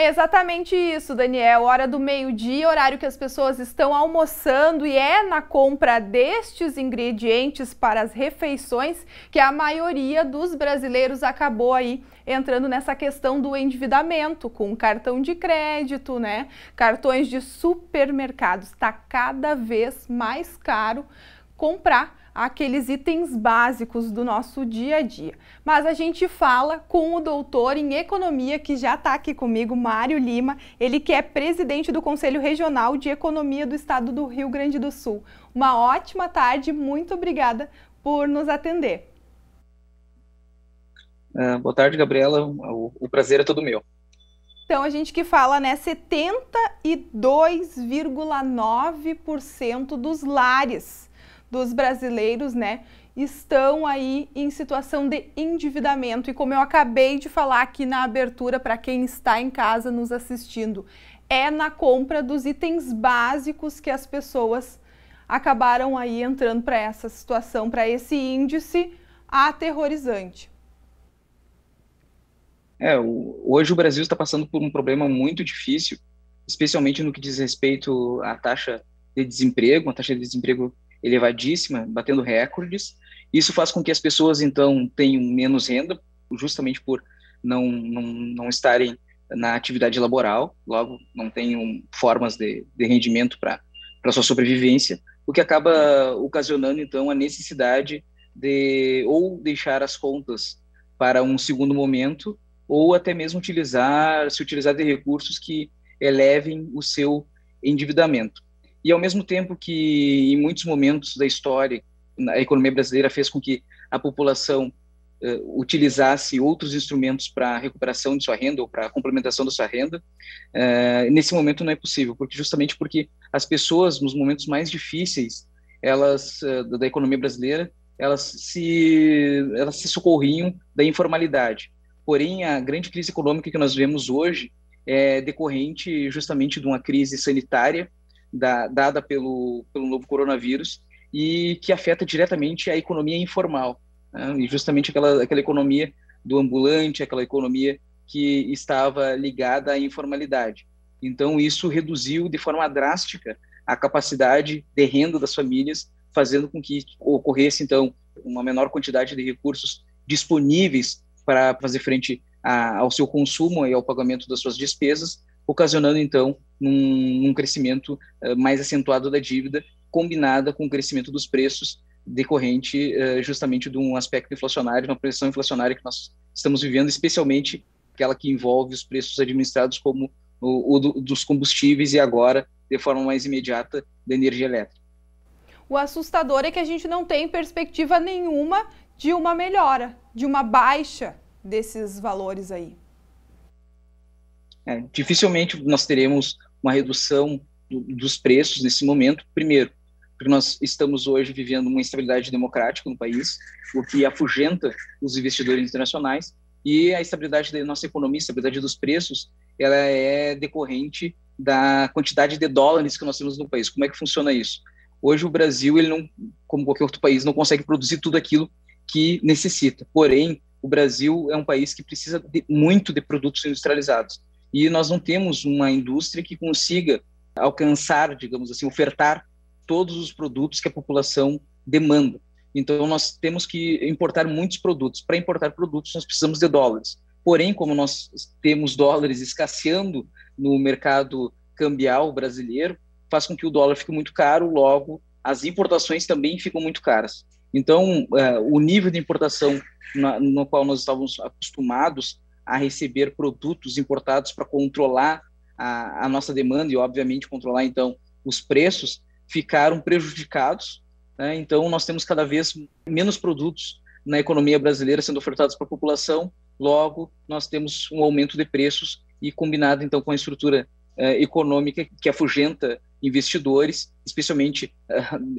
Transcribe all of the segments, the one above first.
É exatamente isso, Daniel. Hora do meio-dia, horário que as pessoas estão almoçando, e é na compra destes ingredientes para as refeições que a maioria dos brasileiros acabou aí entrando nessa questão do endividamento com cartão de crédito, né? Cartões de supermercados. Está cada vez mais caro comprar aqueles itens básicos do nosso dia a dia. Mas a gente fala com o doutor em economia, que já está aqui comigo, Mário Lima, ele que é presidente do Conselho Regional de Economia do Estado do Rio Grande do Sul. Uma ótima tarde, muito obrigada por nos atender. Boa tarde, Gabriela. O prazer é todo meu. Então, a gente que fala, né, 72,9% dos lares dos brasileiros, né, estão aí em situação de endividamento. E como eu acabei de falar aqui na abertura, para quem está em casa nos assistindo, é na compra dos itens básicos que as pessoas acabaram aí entrando para essa situação, para esse índice aterrorizante. Hoje o Brasil está passando por um problema muito difícil, especialmente no que diz respeito à taxa de desemprego, uma taxa de desemprego elevadíssima, batendo recordes. Isso faz com que as pessoas, então, tenham menos renda, justamente por não estarem na atividade laboral, logo não tenham formas de rendimento para sua sobrevivência, o que acaba ocasionando, então, a necessidade de ou deixar as contas para um segundo momento, ou até mesmo se utilizar de recursos que elevem o seu endividamento. E ao mesmo tempo que em muitos momentos da história a economia brasileira fez com que a população utilizasse outros instrumentos para a recuperação de sua renda ou para a complementação da sua renda, nesse momento não é possível, justamente porque as pessoas nos momentos mais difíceis da economia brasileira, elas se socorriam da informalidade. Porém, a grande crise econômica que nós vemos hoje é decorrente justamente de uma crise sanitária dada pelo novo coronavírus e que afeta diretamente a economia informal, né? E justamente aquela economia do ambulante, aquela economia que estava ligada à informalidade. Então, isso reduziu de forma drástica a capacidade de renda das famílias, fazendo com que ocorresse, então, uma menor quantidade de recursos disponíveis para fazer frente ao seu consumo e ao pagamento das suas despesas, ocasionando, então, um crescimento mais acentuado da dívida, combinada com o crescimento dos preços, decorrente justamente de um aspecto inflacionário, uma pressão inflacionária que nós estamos vivendo, especialmente aquela que envolve os preços administrados como dos combustíveis e agora, de forma mais imediata, da energia elétrica. O assustador é que a gente não tem perspectiva nenhuma de uma melhora, de uma baixa desses valores aí. Dificilmente nós teremos uma redução dos preços nesse momento, primeiro, porque nós estamos hoje vivendo uma instabilidade democrática no país, o que afugenta os investidores internacionais, e a estabilidade da nossa economia, a estabilidade dos preços, ela é decorrente da quantidade de dólares que nós temos no país. Como é que funciona isso? Hoje o Brasil, ele não, como qualquer outro país, não consegue produzir tudo aquilo que necessita. Porém, o Brasil é um país que precisa muito de produtos industrializados. E nós não temos uma indústria que consiga alcançar, digamos assim, ofertar todos os produtos que a população demanda. Então, nós temos que importar muitos produtos. Para importar produtos, nós precisamos de dólares. Porém, como nós temos dólares escasseando no mercado cambial brasileiro, faz com que o dólar fique muito caro, logo, as importações também ficam muito caras. Então, o nível de importação no qual nós estávamos acostumados a receber produtos importados para controlar a nossa demanda e, obviamente, controlar, então, os preços, ficaram prejudicados, né? Então, nós temos cada vez menos produtos na economia brasileira sendo ofertados para a população, logo, nós temos um aumento de preços e combinado, então, com a estrutura econômica que afugenta investidores, especialmente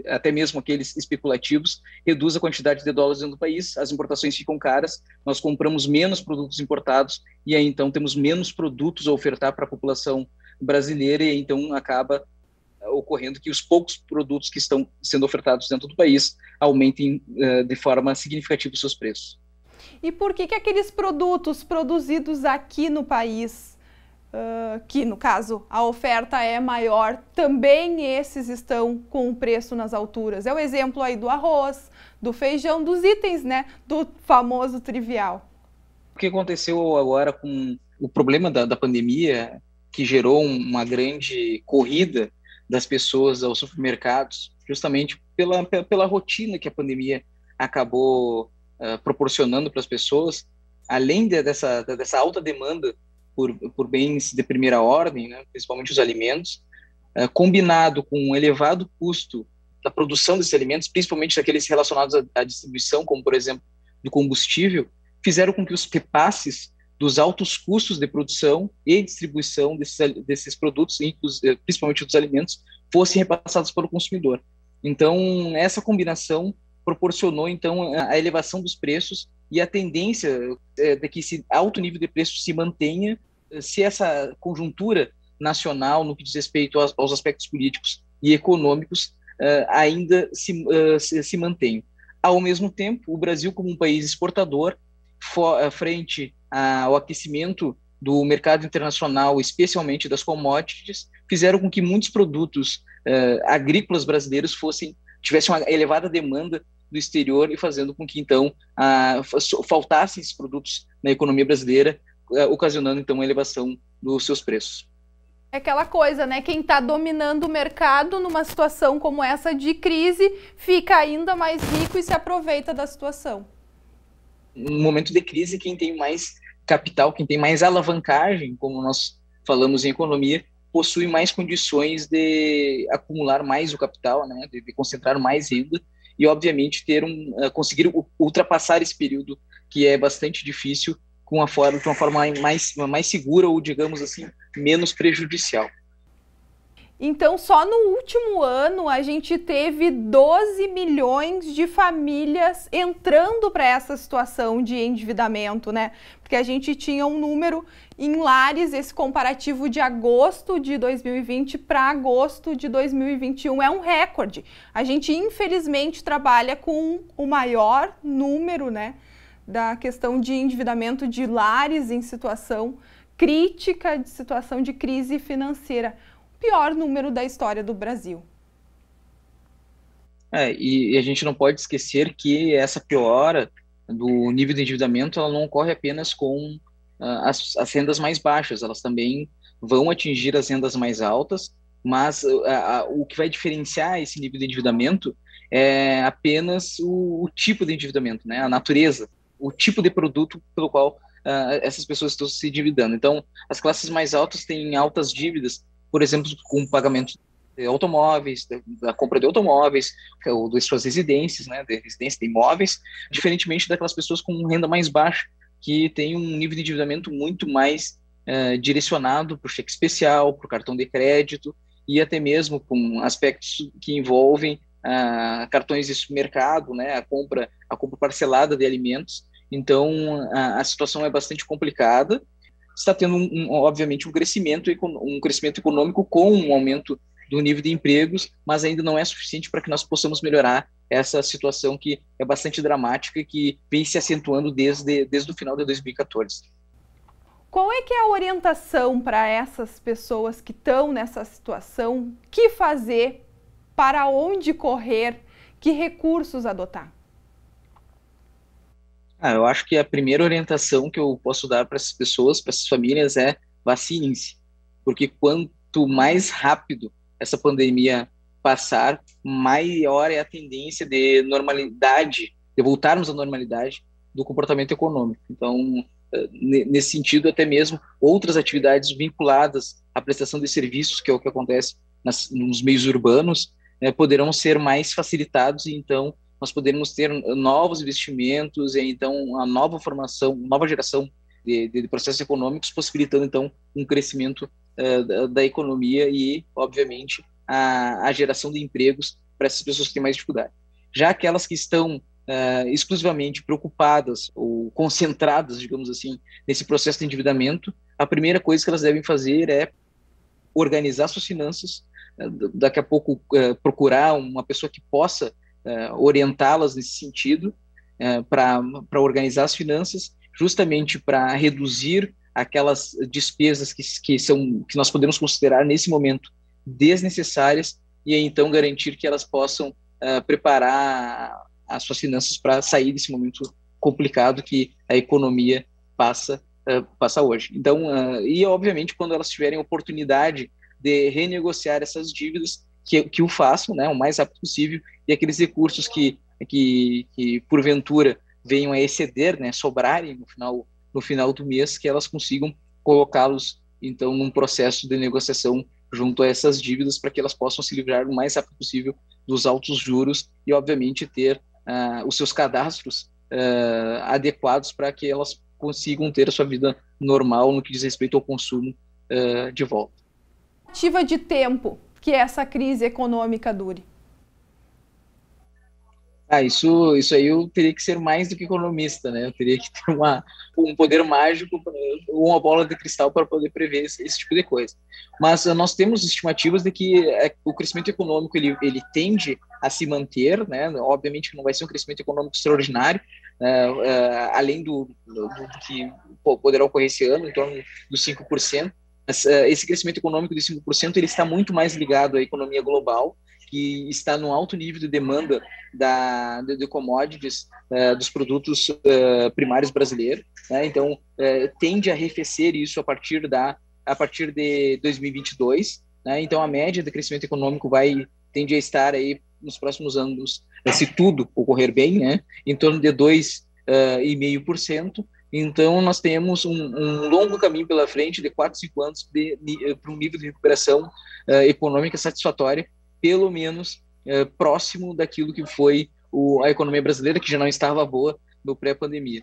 até mesmo aqueles especulativos, reduz a quantidade de dólares dentro do país, as importações ficam caras, nós compramos menos produtos importados e aí então temos menos produtos a ofertar para a população brasileira e então acaba ocorrendo que os poucos produtos que estão sendo ofertados dentro do país aumentem de forma significativa os seus preços. E por que aqueles produtos produzidos aqui no país que no caso a oferta é maior, também esses estão com o preço nas alturas. É o exemplo aí do arroz, do feijão, dos itens, né, do famoso trivial. O que aconteceu agora com o problema da pandemia, que gerou uma grande corrida das pessoas aos supermercados, justamente pela rotina que a pandemia acabou proporcionando para as pessoas, além dessa alta demanda por bens de primeira ordem, né, principalmente os alimentos, combinado com um elevado custo da produção desses alimentos, principalmente daqueles relacionados à distribuição, como, por exemplo, do combustível, fizeram com que os repasses dos altos custos de produção e distribuição desses produtos, principalmente dos alimentos, fossem repassados para o consumidor. Então, essa combinação proporcionou, então, a elevação dos preços e a tendência de que esse alto nível de preço se mantenha se essa conjuntura nacional, no que diz respeito aos aspectos políticos e econômicos, ainda se mantém. Ao mesmo tempo, o Brasil, como um país exportador, frente ao aquecimento do mercado internacional, especialmente das commodities, fizeram com que muitos produtos agrícolas brasileiros tivessem uma elevada demanda do exterior e fazendo com que, então, faltassem esses produtos na economia brasileira, ocasionando, então, a elevação dos seus preços. É aquela coisa, né? Quem está dominando o mercado numa situação como essa de crise fica ainda mais rico e se aproveita da situação. No momento de crise, quem tem mais capital, quem tem mais alavancagem, como nós falamos em economia, possui mais condições de acumular mais o capital, né? De concentrar mais renda e, obviamente, conseguir ultrapassar esse período que é bastante difícil de uma forma mais segura ou, digamos assim, menos prejudicial. Então, só no último ano, a gente teve 12 milhões de famílias entrando para essa situação de endividamento, né? Porque a gente tinha um número em lares, esse comparativo de agosto de 2020 para agosto de 2021 é um recorde. A gente, infelizmente, trabalha com o maior número, né, da questão de endividamento de lares em situação crítica, de situação de crise financeira. Pior número da história do Brasil. E a gente não pode esquecer que essa piora do nível de endividamento ela não ocorre apenas com as rendas mais baixas, elas também vão atingir as rendas mais altas, mas o que vai diferenciar esse nível de endividamento é apenas o tipo de endividamento, né? A natureza, o tipo de produto pelo qual essas pessoas estão se endividando. Então, as classes mais altas têm altas dívidas, por exemplo, com pagamento de automóveis, da compra de automóveis, ou das suas residências, né, de residência de imóveis, diferentemente daquelas pessoas com renda mais baixa, que tem um nível de endividamento muito mais direcionado para o cheque especial, para o cartão de crédito, e até mesmo com aspectos que envolvem cartões de supermercado, né, a compra parcelada de alimentos. Então, a situação é bastante complicada. Está tendo, obviamente, um crescimento econômico com um aumento do nível de empregos, mas ainda não é suficiente para que nós possamos melhorar essa situação que é bastante dramática e que vem se acentuando desde o final de 2014. Qual é que é a orientação para essas pessoas que estão nessa situação? O que fazer? Para onde correr? Que recursos adotar? Eu acho que a primeira orientação que eu posso dar para essas pessoas, para essas famílias, é vacinem-se, porque quanto mais rápido essa pandemia passar, maior é a tendência de normalidade, de voltarmos à normalidade do comportamento econômico. Então, nesse sentido, até mesmo outras atividades vinculadas à prestação de serviços, que é o que acontece nos meios urbanos, poderão ser mais facilitados e, então, nós podemos ter novos investimentos e, então, a nova formação, nova geração de processos econômicos, possibilitando, então, um crescimento da economia e, obviamente, a geração de empregos para essas pessoas que têm mais dificuldade. Já aquelas que estão exclusivamente preocupadas ou concentradas, digamos assim, nesse processo de endividamento, a primeira coisa que elas devem fazer é organizar suas finanças, daqui a pouco procurar uma pessoa que possa orientá-las nesse sentido, para organizar as finanças, justamente para reduzir aquelas despesas que nós podemos considerar nesse momento desnecessárias e então garantir que elas possam preparar as suas finanças para sair desse momento complicado que a economia passa hoje. Então, e obviamente quando elas tiverem oportunidade de renegociar essas dívidas, que o façam, né, o mais rápido possível, e aqueles recursos que porventura venham a exceder, né, sobrarem no final do mês, que elas consigam colocá-los então num processo de negociação junto a essas dívidas para que elas possam se livrar o mais rápido possível dos altos juros e obviamente ter os seus cadastros adequados para que elas consigam ter a sua vida normal no que diz respeito ao consumo de volta. Estimativa de tempo que essa crise econômica dure? Isso aí eu teria que ser mais do que economista, né? Eu teria que ter um poder mágico, uma bola de cristal para poder prever esse tipo de coisa. Mas nós temos estimativas de que o crescimento econômico ele tende a se manter, né? Obviamente não vai ser um crescimento econômico extraordinário, além do que poderá ocorrer esse ano, em torno dos 5%. Mas, esse crescimento econômico de 5% ele está muito mais ligado à economia global, que está no alto nível de demanda de commodities, dos produtos primários brasileiros, né? Então tende a arrefecer isso a partir de 2022, né? Então a média de crescimento econômico tende a estar aí nos próximos anos, se tudo ocorrer bem, né, em torno de 2,5%. Então nós temos um longo caminho pela frente de 4, 5 anos para um nível de recuperação econômica satisfatória, pelo menos próximo daquilo que foi a economia brasileira, que já não estava boa no pré-pandemia.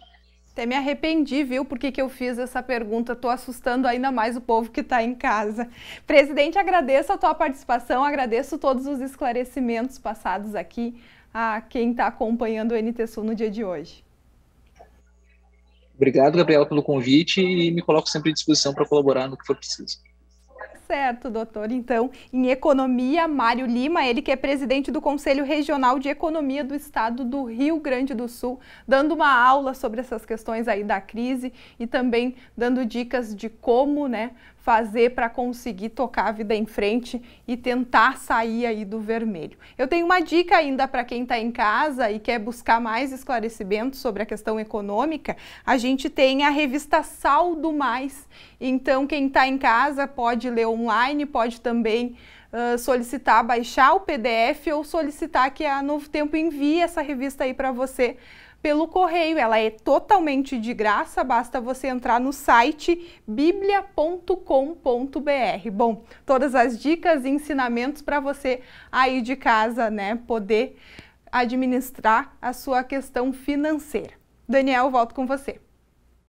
Até me arrependi, viu, porque que eu fiz essa pergunta. Estou assustando ainda mais o povo que está em casa. Presidente, agradeço a tua participação, agradeço todos os esclarecimentos passados aqui a quem está acompanhando o NT Sul no dia de hoje. Obrigado, Gabriela, pelo convite e me coloco sempre à disposição para colaborar no que for preciso. Certo, doutor. Então, em economia, Mário Lima, ele que é presidente do Conselho Regional de Economia do Estado do Rio Grande do Sul, dando uma aula sobre essas questões aí da crise e também dando dicas de como, né, fazer para conseguir tocar a vida em frente e tentar sair aí do vermelho. Eu tenho uma dica ainda para quem está em casa e quer buscar mais esclarecimentos sobre a questão econômica. A gente tem a revista Saldo Mais. Então, quem está em casa pode ler online, pode também solicitar, baixar o PDF ou solicitar que a Novo Tempo envie essa revista aí para você pelo correio. Ela é totalmente de graça, basta você entrar no site biblia.com.br. Bom, todas as dicas e ensinamentos para você aí de casa, né, poder administrar a sua questão financeira. Daniel, volto com você.